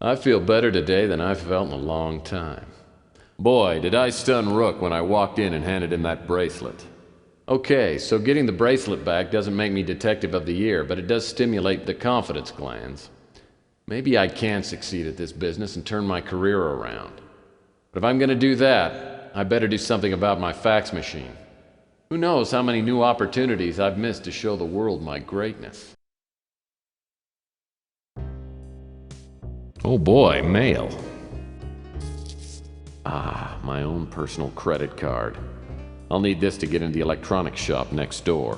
I feel better today than I've felt in a long time. Boy, did I stun Rook when I walked in and handed him that bracelet. Okay, so getting the bracelet back doesn't make me Detective of the Year, but it does stimulate the confidence glands. Maybe I can succeed at this business and turn my career around. But if I'm gonna do that, I better do something about my fax machine. Who knows how many new opportunities I've missed to show the world my greatness. Oh boy, mail. Ah, my own personal credit card. I'll need this to get into the electronics shop next door.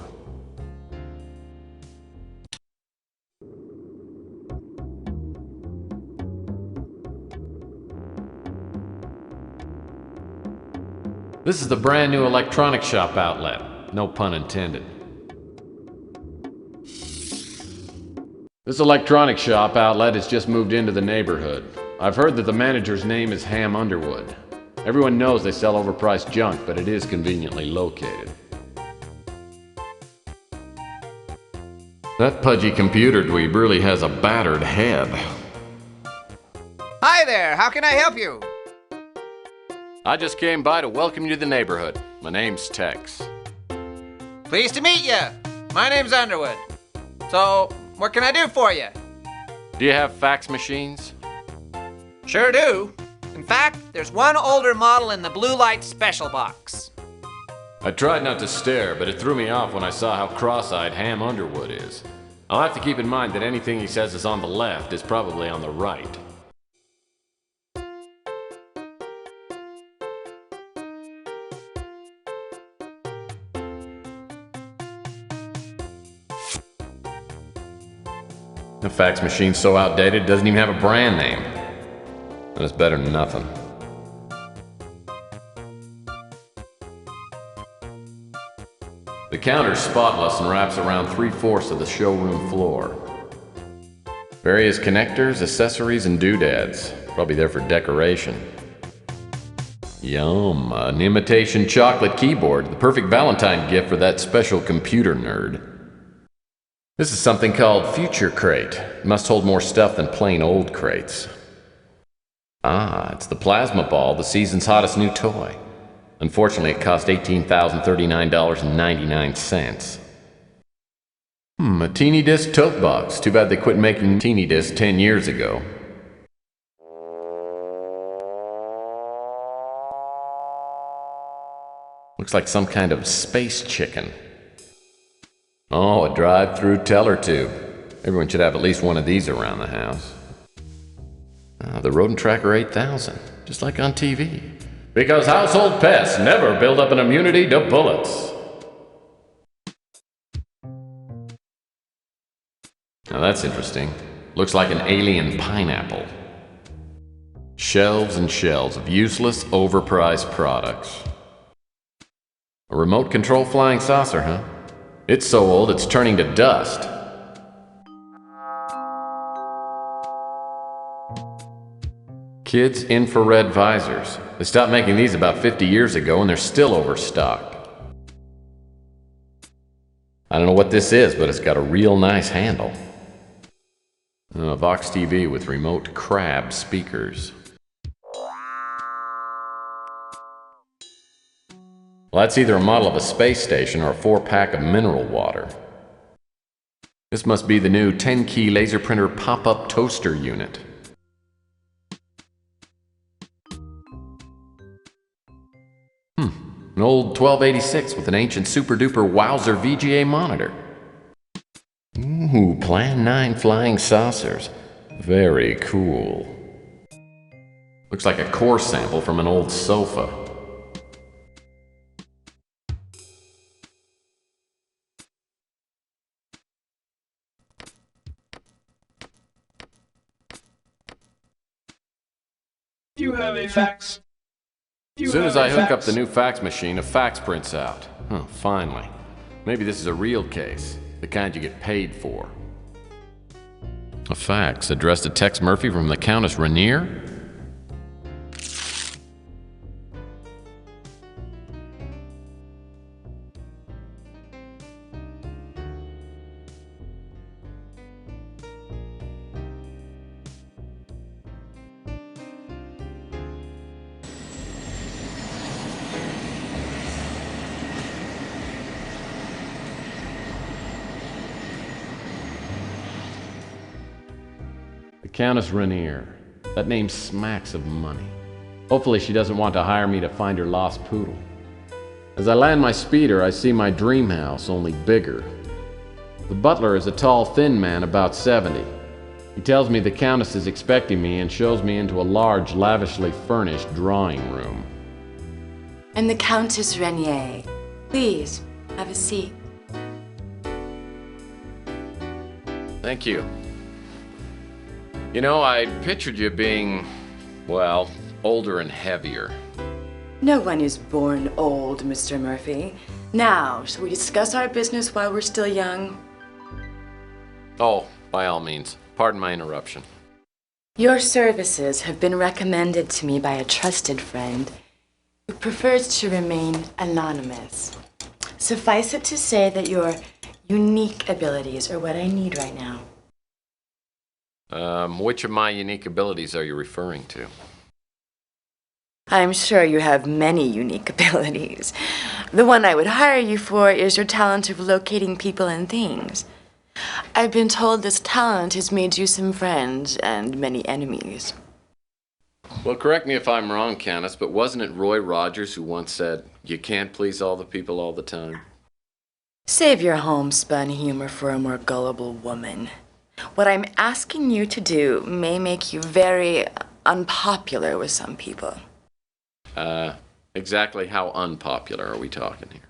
This is the brand new electronics shop outlet. No pun intended. This electronics shop outlet has just moved into the neighborhood. I've heard that the manager's name is Hamm Underwood. Everyone knows they sell overpriced junk, but it is conveniently located. That pudgy computer dweeb really has a battered head. Hi there, how can I help you? I just came by to welcome you to the neighborhood. My name's Tex. Pleased to meet you. My name's Underwood. So, what can I do for you? Do you have fax machines? Sure do. In fact, there's one older model in the blue light special box. I tried not to stare, but it threw me off when I saw how cross-eyed Hamm Underwood is. I'll have to keep in mind that anything he says is on the left is probably on the right. The fax machine's so outdated it doesn't even have a brand name. And it's better than nothing. The counter's spotless and wraps around 3/4 of the showroom floor. Various connectors, accessories, and doodads. Probably there for decoration. Yum, an imitation chocolate keyboard. The perfect Valentine gift for that special computer nerd. This is something called Future Crate. It must hold more stuff than plain old crates. Ah, it's the plasma ball, the season's hottest new toy. Unfortunately, it cost $18,039.99. A teeny disc tote box. Too bad they quit making teeny discs 10 years ago. Looks like some kind of space chicken. Oh, a drive-through teller tube. Everyone should have at least one of these around the house. Ah, the Rodent Tracker 8000, just like on TV. Because household pests never build up an immunity to bullets. Now that's interesting. Looks like an alien pineapple. Shelves and shelves of useless, overpriced products. A remote control flying saucer, huh? It's so old it's turning to dust. Kids' infrared visors. They stopped making these about 50 years ago and they're still overstocked. I don't know what this is, but it's got a real nice handle. A Vox TV with remote crab speakers. Well, that's either a model of a space station or a 4-pack of mineral water. This must be the new 10-key laser printer pop-up toaster unit. An old 1286 with an ancient super-duper Wowzer VGA monitor. Ooh, Plan 9 flying saucers. Very cool. Looks like a core sample from an old sofa. You have a fax. As soon as I hook up the new fax machine, a fax prints out. Oh, finally. Maybe this is a real case, the kind you get paid for. A fax addressed to Tex Murphy from the Countess Rainier? Countess Rainier. That name smacks of money. Hopefully she doesn't want to hire me to find her lost poodle. As I land my speeder, I see my dream house, only bigger. The butler is a tall, thin man about 70. He tells me the Countess is expecting me and shows me into a large, lavishly furnished drawing room. And the Countess Rainier. Please, have a seat. Thank you. You know, I pictured you being, well, older and heavier. No one is born old, Mr. Murphy. Now, shall we discuss our business while we're still young? Oh, by all means. Pardon my interruption. Your services have been recommended to me by a trusted friend who prefers to remain anonymous. Suffice it to say that your unique abilities are what I need right now. Which of my unique abilities are you referring to? I'm sure you have many unique abilities. The one I would hire you for is your talent of locating people and things. I've been told this talent has made you some friends and many enemies. Well, correct me if I'm wrong, Countess, but wasn't it Roy Rogers who once said, "You can't please all the people all the time"? Save your homespun humor for a more gullible woman. What I'm asking you to do may make you very unpopular with some people. Exactly how unpopular are we talking here?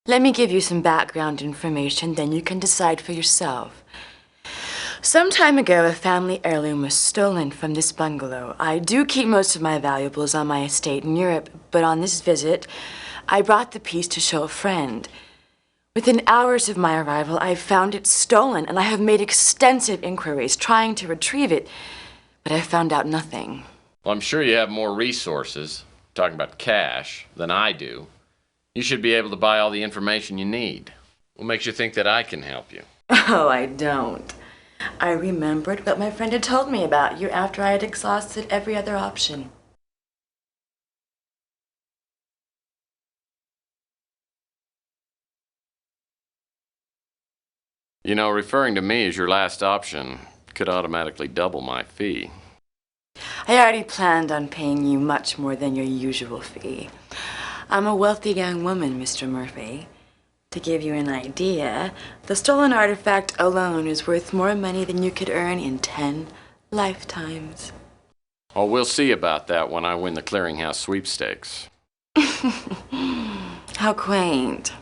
Let me give you some background information, then you can decide for yourself. Some time ago, a family heirloom was stolen from this bungalow. I do keep most of my valuables on my estate in Europe, but on this visit, I brought the piece to show a friend. Within hours of my arrival, I found it stolen, and I have made extensive inquiries trying to retrieve it, but I found out nothing. Well, I'm sure you have more resources, talking about cash, than I do. You should be able to buy all the information you need. What makes you think that I can help you? Oh, I don't. I remembered what my friend had told me about you after I had exhausted every other option. You know, referring to me as your last option could automatically double my fee. I already planned on paying you much more than your usual fee. I'm a wealthy young woman, Mr. Murphy. To give you an idea, the stolen artifact alone is worth more money than you could earn in 10 lifetimes. Oh, we'll see about that when I win the clearinghouse sweepstakes. How quaint.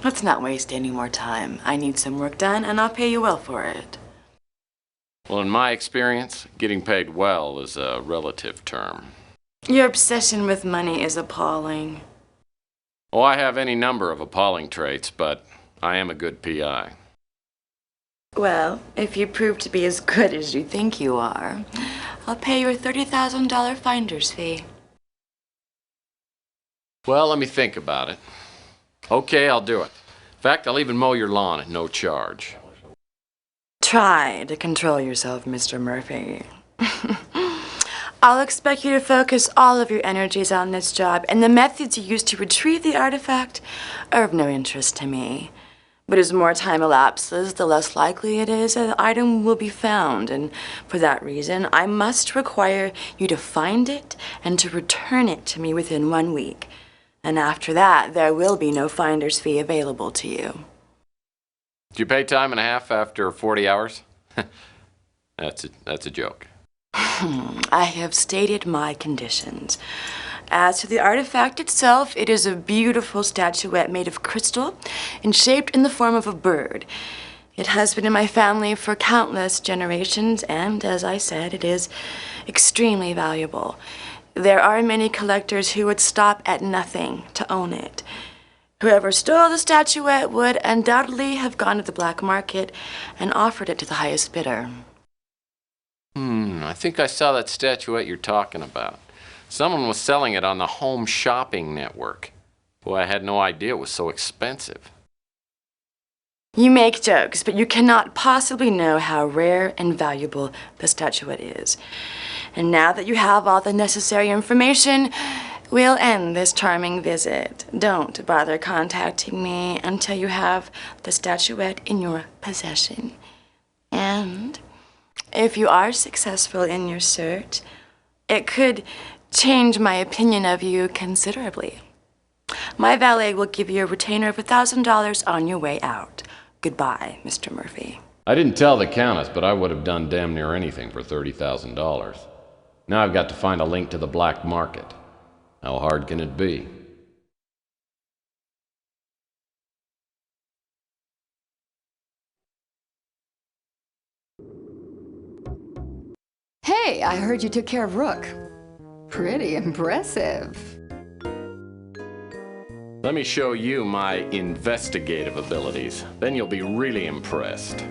Let's not waste any more time. I need some work done, and I'll pay you well for it. Well, in my experience, getting paid well is a relative term. Your obsession with money is appalling. Oh, I have any number of appalling traits, but I am a good PI. Well, if you prove to be as good as you think you are, I'll pay your $30,000 finder's fee. Well, let me think about it. Okay, I'll do it. In fact, I'll even mow your lawn at no charge. Try to control yourself, Mr. Murphy. I'll expect you to focus all of your energies on this job, and the methods you use to retrieve the artifact are of no interest to me. But as more time elapses, the less likely it is that the item will be found, and for that reason, I must require you to find it and to return it to me within 1 week. And after that, there will be no finder's fee available to you. Do you pay time and a half after 40 hours? That's a joke. I have stated my conditions. As to the artifact itself, it is a beautiful statuette made of crystal and shaped in the form of a bird. It has been in my family for countless generations, and as I said, it is extremely valuable. There are many collectors who would stop at nothing to own it. Whoever stole the statuette would undoubtedly have gone to the black market and offered it to the highest bidder. I think I saw that statuette you're talking about. Someone was selling it on the Home Shopping Network. Boy, I had no idea it was so expensive. You make jokes, but you cannot possibly know how rare and valuable the statuette is. And now that you have all the necessary information, we'll end this charming visit. Don't bother contacting me until you have the statuette in your possession. And If you are successful in your search, it could change my opinion of you considerably. My valet will give you a retainer of $1,000 on your way out. Goodbye, Mr. Murphy. I didn't tell the Countess, but I would have done damn near anything for $30,000. Now I've got to find a link to the black market. How hard can it be? Hey, I heard you took care of Rook. Pretty impressive. Let me show you my investigative abilities. Then you'll be really impressed.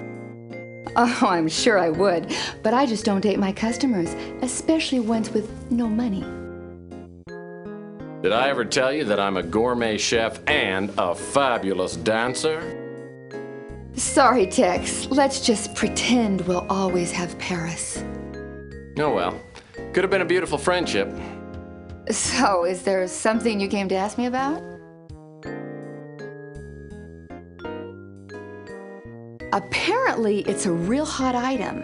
Oh, I'm sure I would, but I just don't date my customers, especially ones with no money. Did I ever tell you that I'm a gourmet chef and a fabulous dancer? Sorry, Tex. Let's just pretend we'll always have Paris. Oh well. Could have been a beautiful friendship. So, is there something you came to ask me about? Apparently, it's a real hot item.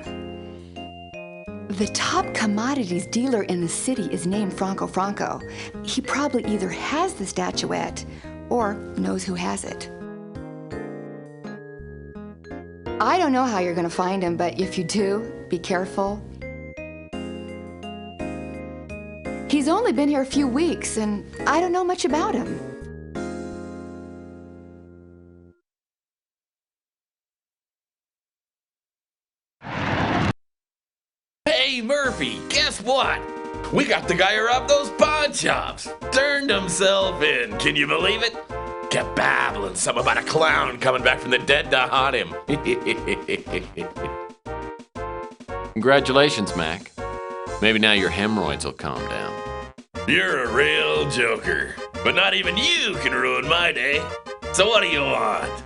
The top commodities dealer in the city is named Franco Franco. He probably either has the statuette or knows who has it. I don't know how you're gonna find him, but if you do, be careful. He's only been here a few weeks, and I don't know much about him. Hey, Murphy, guess what? We got the guy who robbed those pawn shops. Turned himself in. Can you believe it? Kept babbling something about a clown coming back from the dead to haunt him. Congratulations, Mac. Maybe now your hemorrhoids will calm down. You're a real joker, but not even you can ruin my day. So what do you want?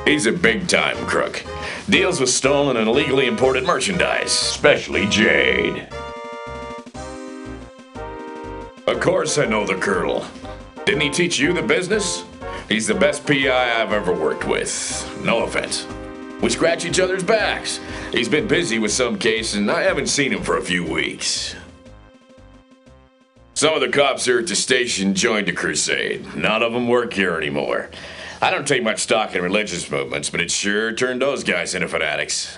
He's a big-time crook. Deals with stolen and illegally imported merchandise, especially jade. Of course I know the Colonel. Didn't he teach you the business? He's the best PI I've ever worked with. No offense. We scratch each other's backs. He's been busy with some case, and I haven't seen him for a few weeks. Some of the cops here at the station joined the crusade. None of them work here anymore. I don't take much stock in religious movements, but it sure turned those guys into fanatics.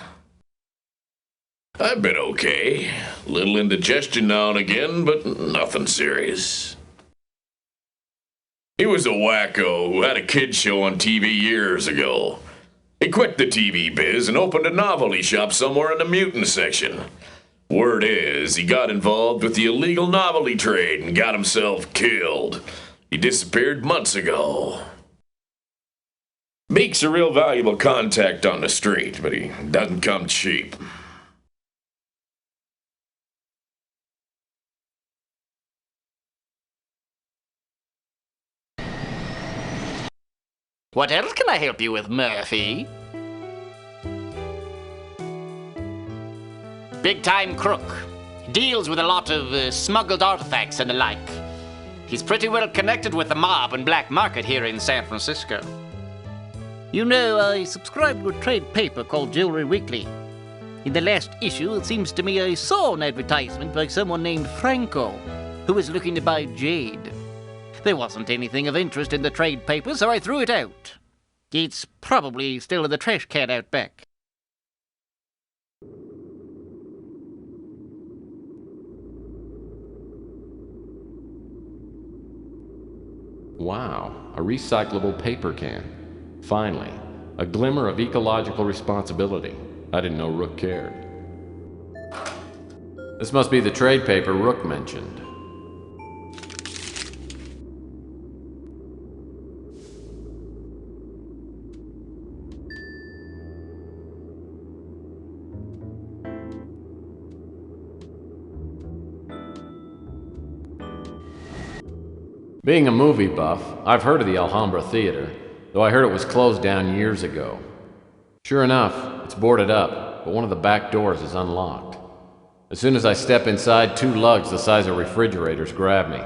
I've been okay. Little indigestion now and again, but nothing serious. He was a wacko who had a kid show on TV years ago. He quit the TV biz and opened a novelty shop somewhere in the mutant section. Word is, he got involved with the illegal novelty trade and got himself killed. He disappeared months ago. Meek's a real valuable contact on the street, but he doesn't come cheap. What else can I help you with, Murphy? Big-time crook. Deals with a lot of smuggled artifacts and the like. He's pretty well connected with the mob and black market here in San Francisco. You know, I subscribe to a trade paper called Jewelry Weekly. In the last issue, it seems to me I saw an advertisement by someone named Franco, who was looking to buy jade. There wasn't anything of interest in the trade paper, so I threw it out. It's probably still in the trash can out back. Wow, a recyclable paper can. Finally, a glimmer of ecological responsibility. I didn't know Rook cared. This must be the trade paper Rook mentioned. Being a movie buff, I've heard of the Alhambra Theater, though I heard it was closed down years ago. Sure enough, it's boarded up, but one of the back doors is unlocked. As soon as I step inside, two lugs the size of refrigerators grab me.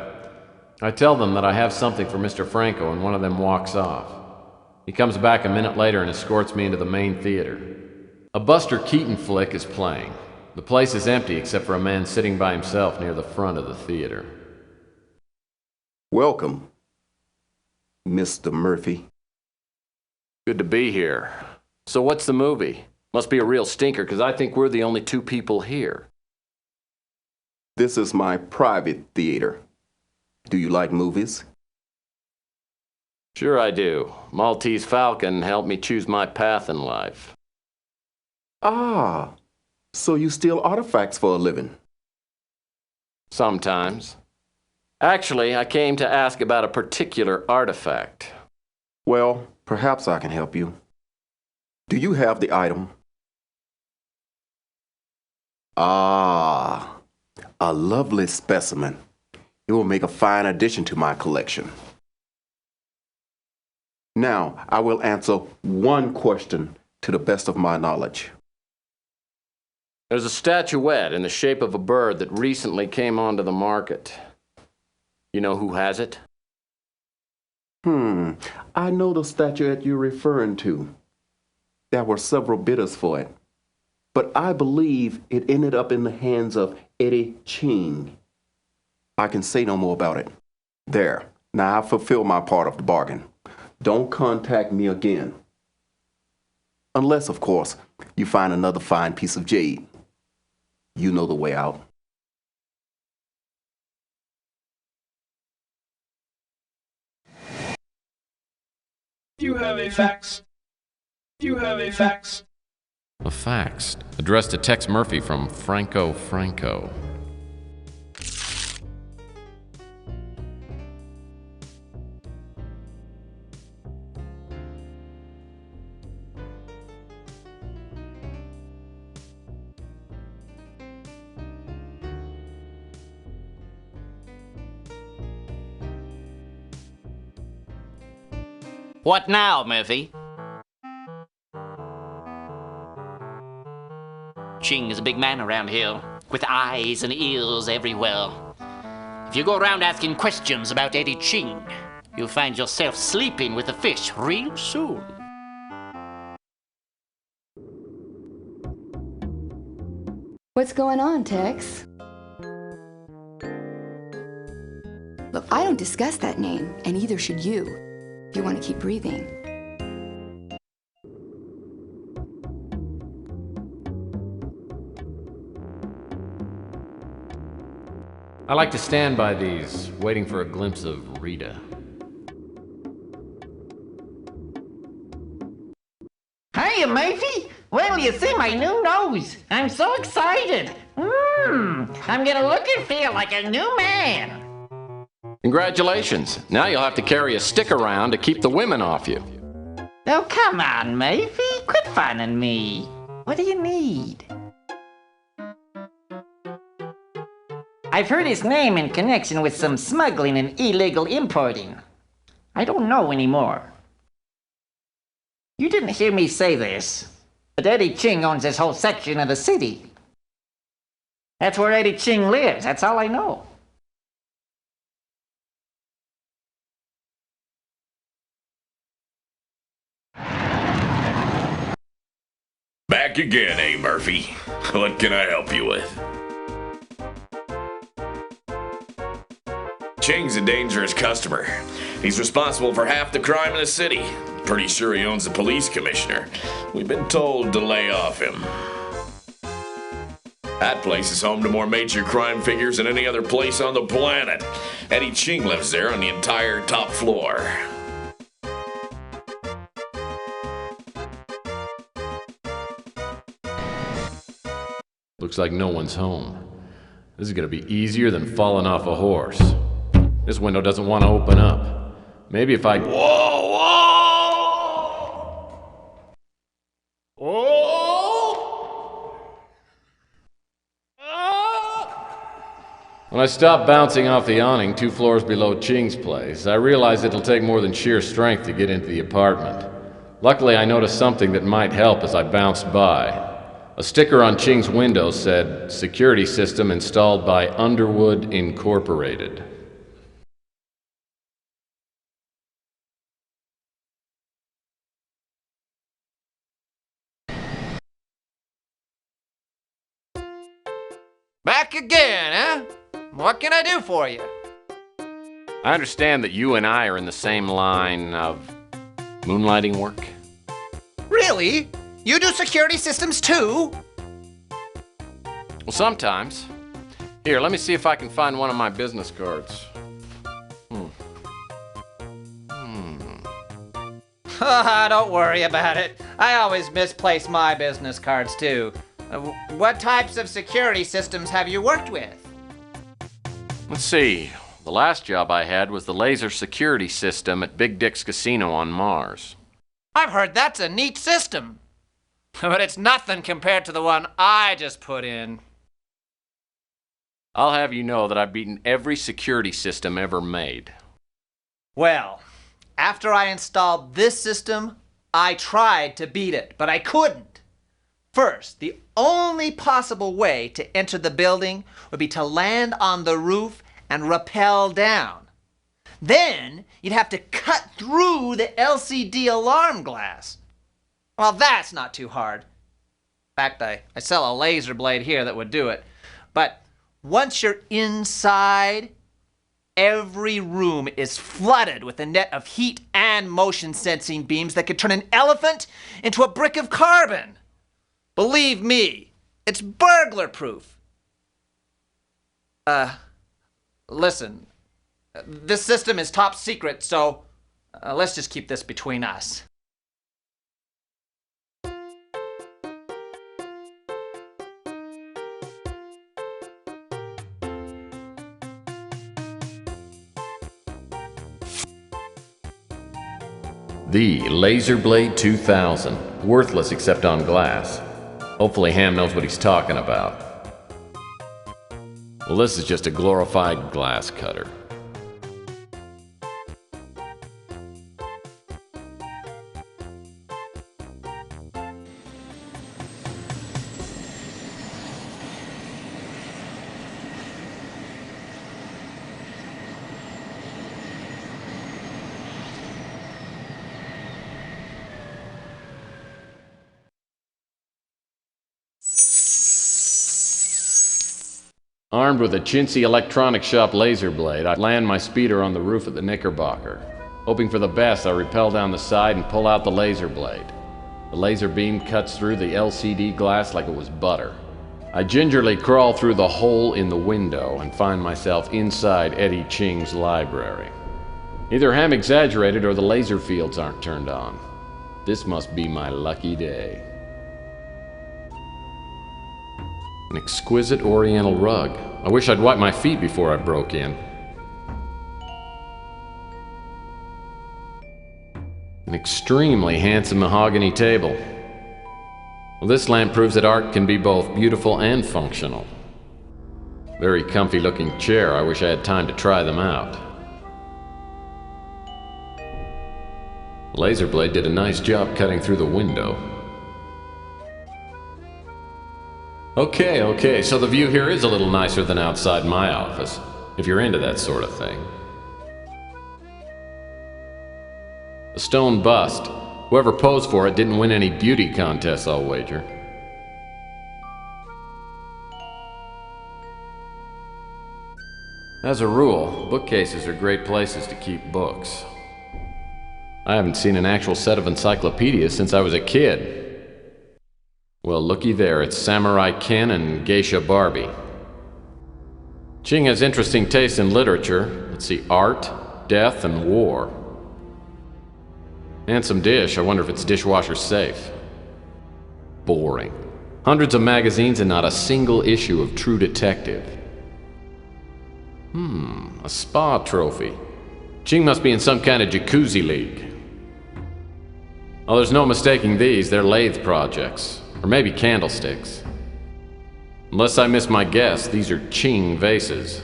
I tell them that I have something for Mr. Franco, and one of them walks off. He comes back a minute later and escorts me into the main theater. A Buster Keaton flick is playing. The place is empty except for a man sitting by himself near the front of the theater. Welcome, Mr. Murphy. Good to be here. So what's the movie? Must be a real stinker, because I think we're the only two people here. This is my private theater. Do you like movies? Sure I do. Maltese Falcon helped me choose my path in life. Ah, so you steal artifacts for a living? Sometimes. Actually, I came to ask about a particular artifact. Well, perhaps I can help you. Do you have the item? Ah, a lovely specimen. It will make a fine addition to my collection. Now, I will answer one question to the best of my knowledge. There's a statuette in the shape of a bird that recently came onto the market. You know who has it? I know the statuette you're referring to. There were several bidders for it, but I believe it ended up in the hands of Eddie Ching. I can say no more about it. There, now I've fulfilled my part of the bargain. Don't contact me again. Unless, of course, you find another fine piece of jade. You know the way out. You have a fax. You have a fax. A fax addressed to Tex Murphy from Franco. What now, Murphy? Ching is a big man around here, with eyes and ears everywhere. If you go around asking questions about Eddie Ching, you'll find yourself sleeping with a fish real soon. What's going on, Tex? Look, I don't discuss that name, and neither should you, if you want to keep breathing. I like to stand by these, waiting for a glimpse of Rita. Hiya, Murphy. Well, you see my new nose. I'm so excited. I'm gonna look and feel like a new man. Congratulations! Now you'll have to carry a stick around to keep the women off you. Oh, come on, Murphy. Quit funning me. What do you need? I've heard his name in connection with some smuggling and illegal importing. I don't know anymore. You didn't hear me say this, but Eddie Ching owns this whole section of the city. That's where Eddie Ching lives, that's all I know. Back again, eh, Murphy? What can I help you with? Ching's a dangerous customer. He's responsible for half the crime in the city. Pretty sure he owns the police commissioner. We've been told to lay off him. That place is home to more major crime figures than any other place on the planet. Eddie Ching lives there on the entire top floor. Looks like no one's home. This is gonna be easier than falling off a horse. This window doesn't want to open up. Maybe if I... Whoa! When I stopped bouncing off the awning 2 floors below Ching's place, I realized it'll take more than sheer strength to get into the apartment. Luckily, I noticed something that might help as I bounced by. A sticker on Ching's window said, "Security system installed by Underwood Incorporated." back again, huh? What can I do for you? I understand that you and I are in the same line of moonlighting work. Really? You do security systems too? Well, sometimes. Here, let me see if I can find one of my business cards. Don't worry about it. I always misplace my business cards too. What types of security systems have you worked with? Let's see. The last job I had was the laser security system at Big Dick's Casino on Mars. I've heard that's a neat system. But it's nothing compared to the one I just put in. I'll have you know that I've beaten every security system ever made. Well, after I installed this system, I tried to beat it, but I couldn't. First, the only possible way to enter the building would be to land on the roof and rappel down. Then, you'd have to cut through the LCD alarm glass. Well, that's not too hard. In fact, I sell a laser blade here that would do it. But once you're inside, every room is flooded with a net of heat and motion sensing beams that could turn an elephant into a brick of carbon. Believe me, it's burglar proof. Listen, this system is top secret, so let's just keep this between us. The Laser Blade 2000. Worthless except on glass. Hopefully Hamm knows what he's talking about. Well, this is just a glorified glass cutter. Armed with a chintzy electronic shop laser blade, I land my speeder on the roof of the Knickerbocker. Hoping for the best, I rappel down the side and pull out the laser blade. The laser beam cuts through the LCD glass like it was butter. I gingerly crawl through the hole in the window and find myself inside Eddie Ching's library. Either Hamm exaggerated or the laser fields aren't turned on. This must be my lucky day. An exquisite oriental rug. I wish I'd wiped my feet before I broke in. An extremely handsome mahogany table. Well, this lamp proves that art can be both beautiful and functional. Very comfy looking chair. I wish I had time to try them out. The laser blade did a nice job cutting through the window. Okay, so the view here is a little nicer than outside my office, if you're into that sort of thing. A stone bust. Whoever posed for it didn't win any beauty contests, I'll wager. As a rule, bookcases are great places to keep books. I haven't seen an actual set of encyclopedias since I was a kid. Well, looky there, it's Samurai Ken and Geisha Barbie. Ching has interesting taste in literature. Let's see, art, death, and war. Handsome dish, I wonder if it's dishwasher safe. Boring. Hundreds of magazines and not a single issue of True Detective. A spa trophy. Ching must be in some kind of jacuzzi league. Oh, there's no mistaking these, they're lathe projects. Or maybe candlesticks. Unless I miss my guess, these are Ching vases.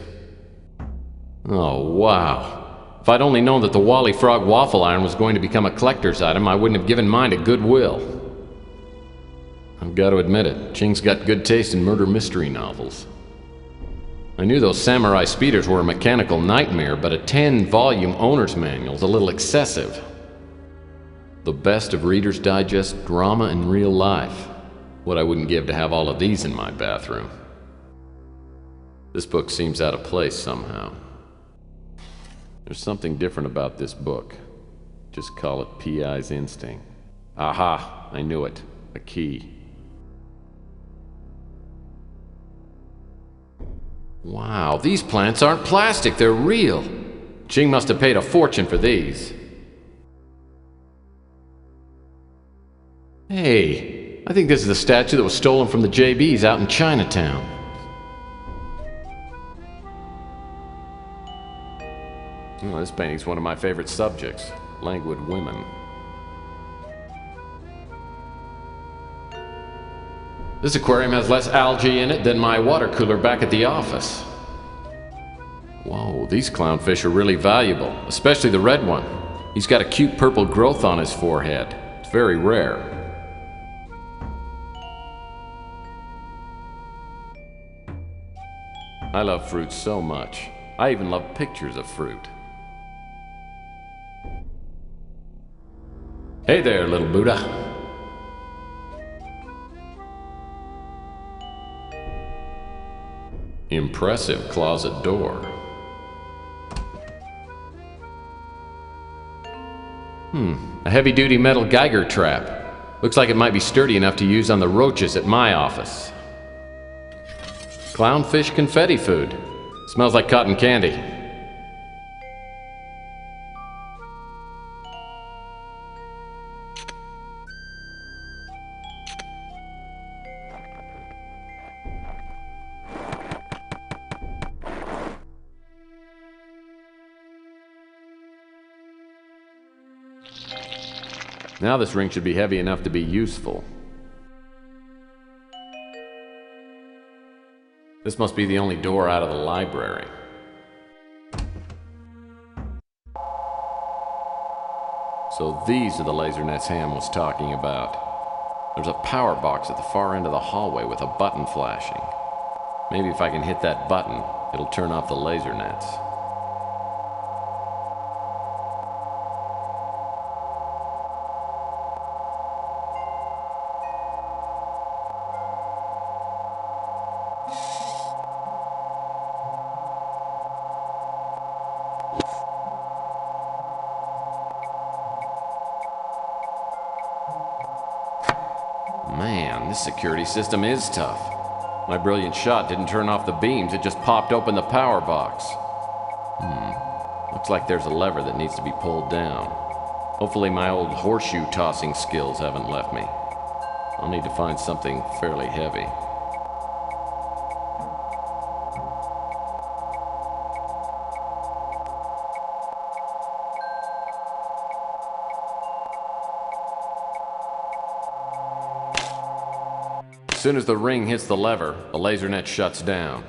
Oh, wow. If I'd only known that the Wally Frog waffle iron was going to become a collector's item, I wouldn't have given mine to Goodwill. I've got to admit it, Ching's got good taste in murder mystery novels. I knew those samurai speeders were a mechanical nightmare, but a 10-volume owner's manual's a little excessive. The best of Reader's Digest drama in real life. What I wouldn't give to have all of these in my bathroom. This book seems out of place somehow. There's something different about this book. Just call it P.I.'s instinct. Aha! I knew it. A key. Wow, these plants aren't plastic, they're real. Ching must have paid a fortune for these. Hey, I think this is the statue that was stolen from the JBs out in Chinatown. Oh, this painting's one of my favorite subjects, languid women. This aquarium has less algae in it than my water cooler back at the office. Whoa, these clownfish are really valuable, especially the red one. He's got a cute purple growth on his forehead. It's very rare. I love fruit so much. I even love pictures of fruit. Hey there, little Buddha. Impressive closet door. A heavy-duty metal Geiger trap. Looks like it might be sturdy enough to use on the roaches at my office. Clownfish confetti food. Smells like cotton candy. Now this ring should be heavy enough to be useful. This must be the only door out of the library. So these are the laser nets Hamm was talking about. There's a power box at the far end of the hallway with a button flashing. Maybe if I can hit that button, it'll turn off the laser nets. Man, this security system is tough. My brilliant shot didn't turn off the beams, it just popped open the power box. Looks like there's a lever that needs to be pulled down. Hopefully my old horseshoe tossing skills haven't left me. I'll need to find something fairly heavy. As soon as the ring hits the lever, the laser net shuts down.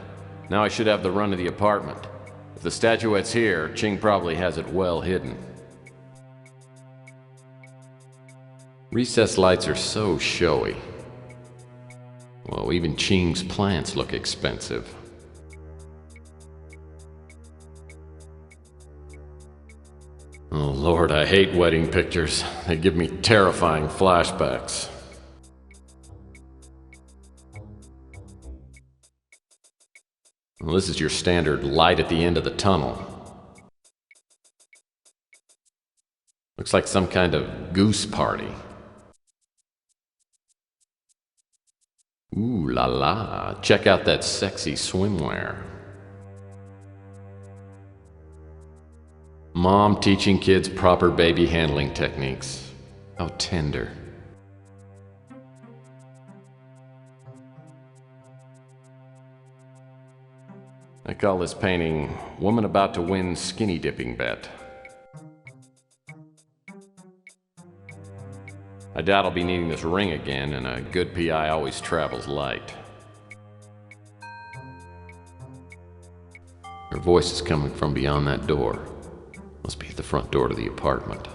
Now I should have the run of the apartment. If the statuette's here, Ching probably has it well hidden. Recessed lights are so showy. Well, even Ching's plants look expensive. Oh Lord, I hate wedding pictures. They give me terrifying flashbacks. Well, this is your standard light at the end of the tunnel. Looks like some kind of goose party. Ooh la la, check out that sexy swimwear. Mom teaching kids proper baby handling techniques. How tender. I call this painting, Woman About to Win Skinny Dipping Bet. I doubt I'll be needing this ring again, and a good PI always travels light. Her voice is coming from beyond that door. Must be at the front door to the apartment.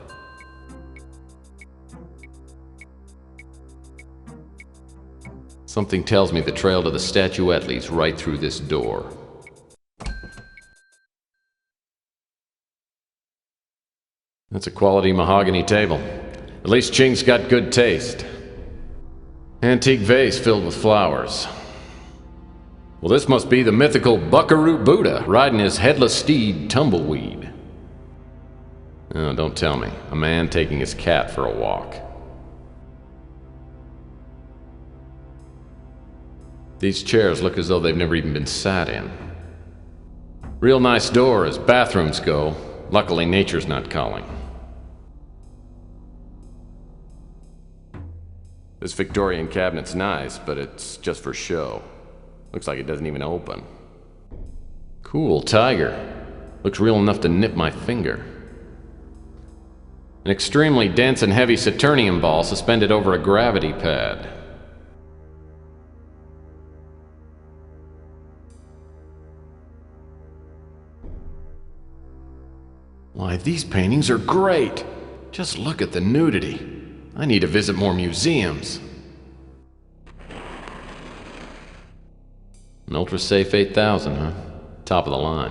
Something tells me the trail to the statuette leads right through this door. That's a quality mahogany table. At least Ching's got good taste. Antique vase filled with flowers. Well, this must be the mythical Buckaroo Buddha riding his headless steed, Tumbleweed. Oh, don't tell me. A man taking his cat for a walk. These chairs look as though they've never even been sat in. Real nice door as bathrooms go. Luckily, nature's not calling. This Victorian cabinet's nice, but it's just for show. Looks like it doesn't even open. Cool tiger. Looks real enough to nip my finger. An extremely dense and heavy Saturnium ball suspended over a gravity pad. Why, these paintings are great! Just look at the nudity. I need to visit more museums. An ultra-safe 8000, huh? Top of the line.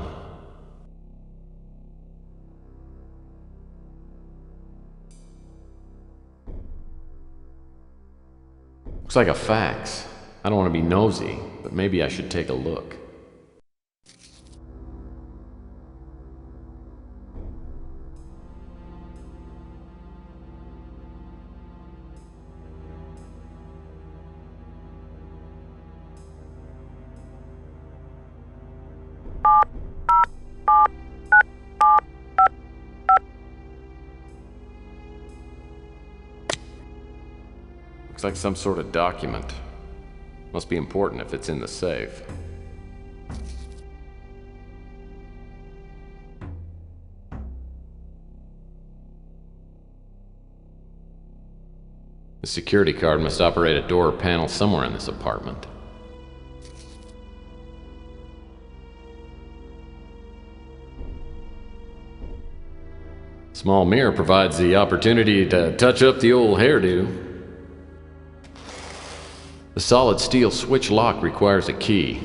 Looks like a fax. I don't want to be nosy, but maybe I should take a look. Looks like some sort of document. Must be important if it's in the safe. The security card must operate a door or panel somewhere in this apartment. Small mirror provides the opportunity to touch up the old hairdo. The solid steel switch lock requires a key.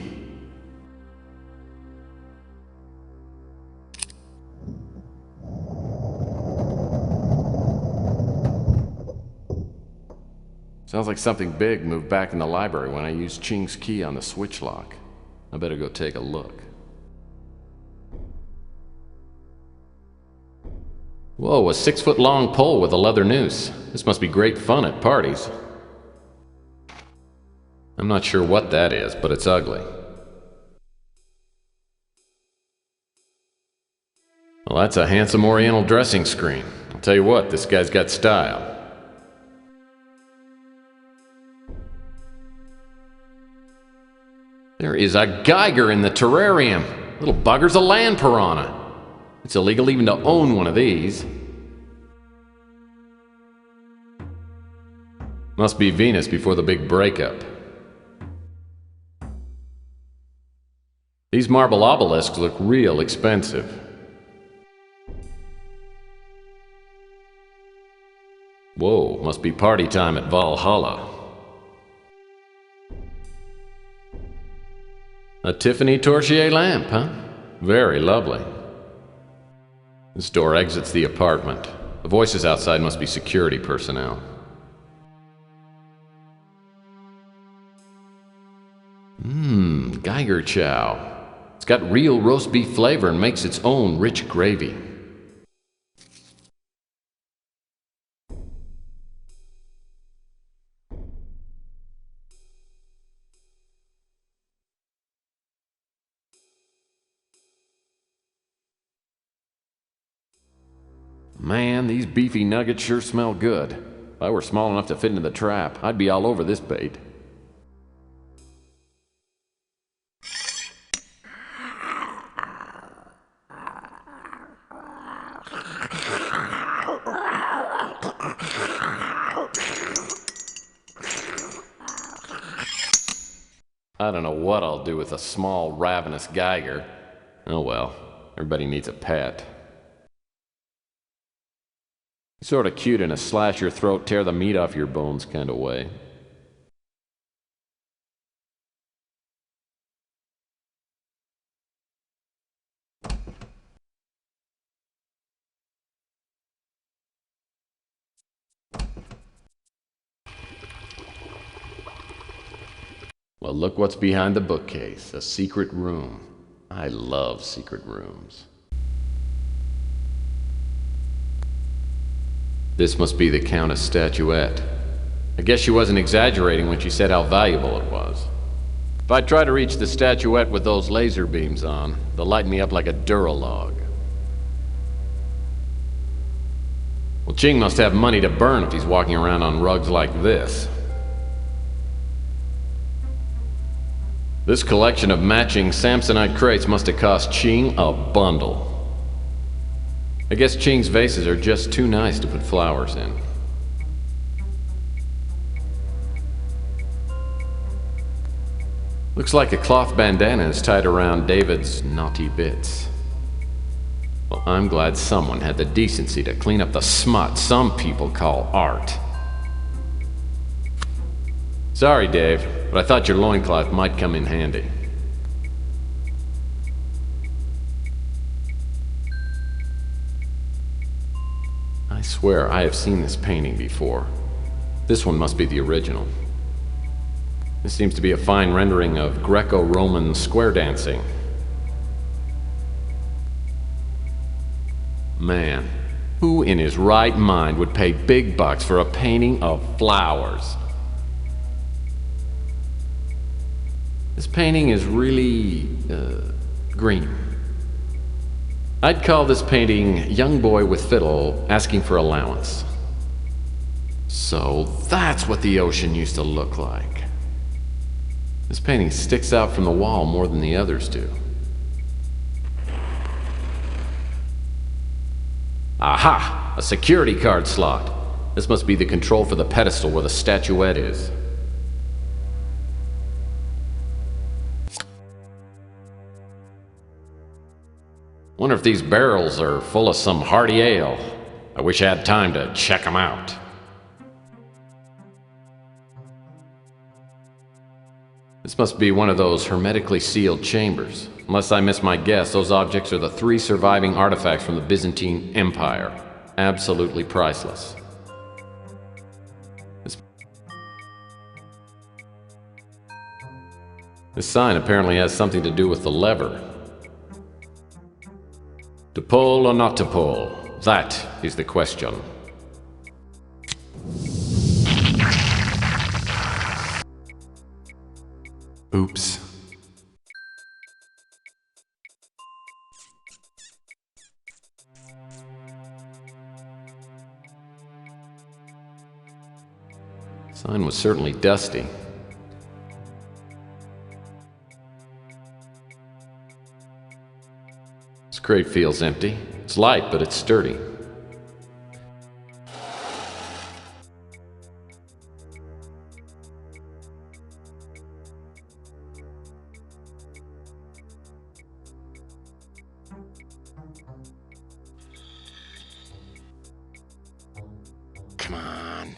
Sounds like something big moved back in the library when I used Ching's key on the switch lock. I better go take a look. Whoa, a 6-foot-long pole with a leather noose. This must be great fun at parties. I'm not sure what that is, but it's ugly. Well, that's a handsome oriental dressing screen. I'll tell you what, this guy's got style. There is a Geiger in the terrarium. Little bugger's a land piranha. It's illegal even to own one of these. Must be Venus before the big breakup. These marble obelisks look real expensive. Whoa, must be party time at Valhalla. A Tiffany Torchier lamp, huh? Very lovely. This door exits the apartment. The voices outside must be security personnel. Geiger chow. It's got real roast beef flavor and makes its own rich gravy. Man, these beefy nuggets sure smell good. If I were small enough to fit into the trap, I'd be all over this bait. I don't know what I'll do with a small, ravenous Geiger. Oh well, everybody needs a pet. Sort of cute in a slash your throat, tear the meat off your bones kind of way. Well, look what's behind the bookcase. A secret room. I love secret rooms. This must be the Countess' statuette. I guess she wasn't exaggerating when she said how valuable it was. If I try to reach the statuette with those laser beams on, they'll light me up like a Duralog. Well, Ching must have money to burn if he's walking around on rugs like this. This collection of matching Samsonite crates must have cost Ching a bundle. I guess Ching's vases are just too nice to put flowers in. Looks like a cloth bandana is tied around David's naughty bits. Well, I'm glad someone had the decency to clean up the smut some people call art. Sorry, Dave, but I thought your loincloth might come in handy. I swear I have seen this painting before. This one must be the original. This seems to be a fine rendering of Greco-Roman square dancing. Man, who in his right mind would pay big bucks for a painting of flowers? This painting is really, green. I'd call this painting Young Boy with Fiddle Asking for Allowance. So that's what the ocean used to look like. This painting sticks out from the wall more than the others do. Aha! A security card slot. This must be the control for the pedestal where the statuette is. Wonder if these barrels are full of some hearty ale. I wish I had time to check them out. This must be one of those hermetically sealed chambers. Unless I miss my guess, those objects are the 3 surviving artifacts from the Byzantine Empire. Absolutely priceless. This sign apparently has something to do with the lever. To pull or not to pull? That is the question. Oops. Sign was certainly dusty. This crate feels empty. It's light, but it's sturdy. Come on.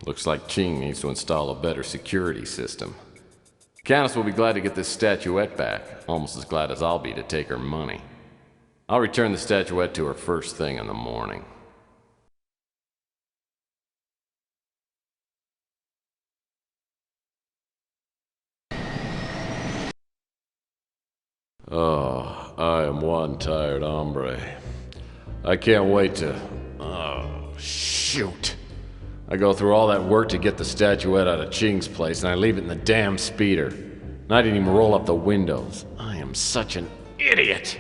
Looks like Ching needs to install a better security system. Countess will be glad to get this statuette back, almost as glad as I'll be to take her money. I'll return the statuette to her first thing in the morning. Oh, I am one tired hombre. I can't wait to... Oh, shoot. I go through all that work to get the statuette out of Ching's place, and I leave it in the damn speeder. And I didn't even roll up the windows. I am such an idiot.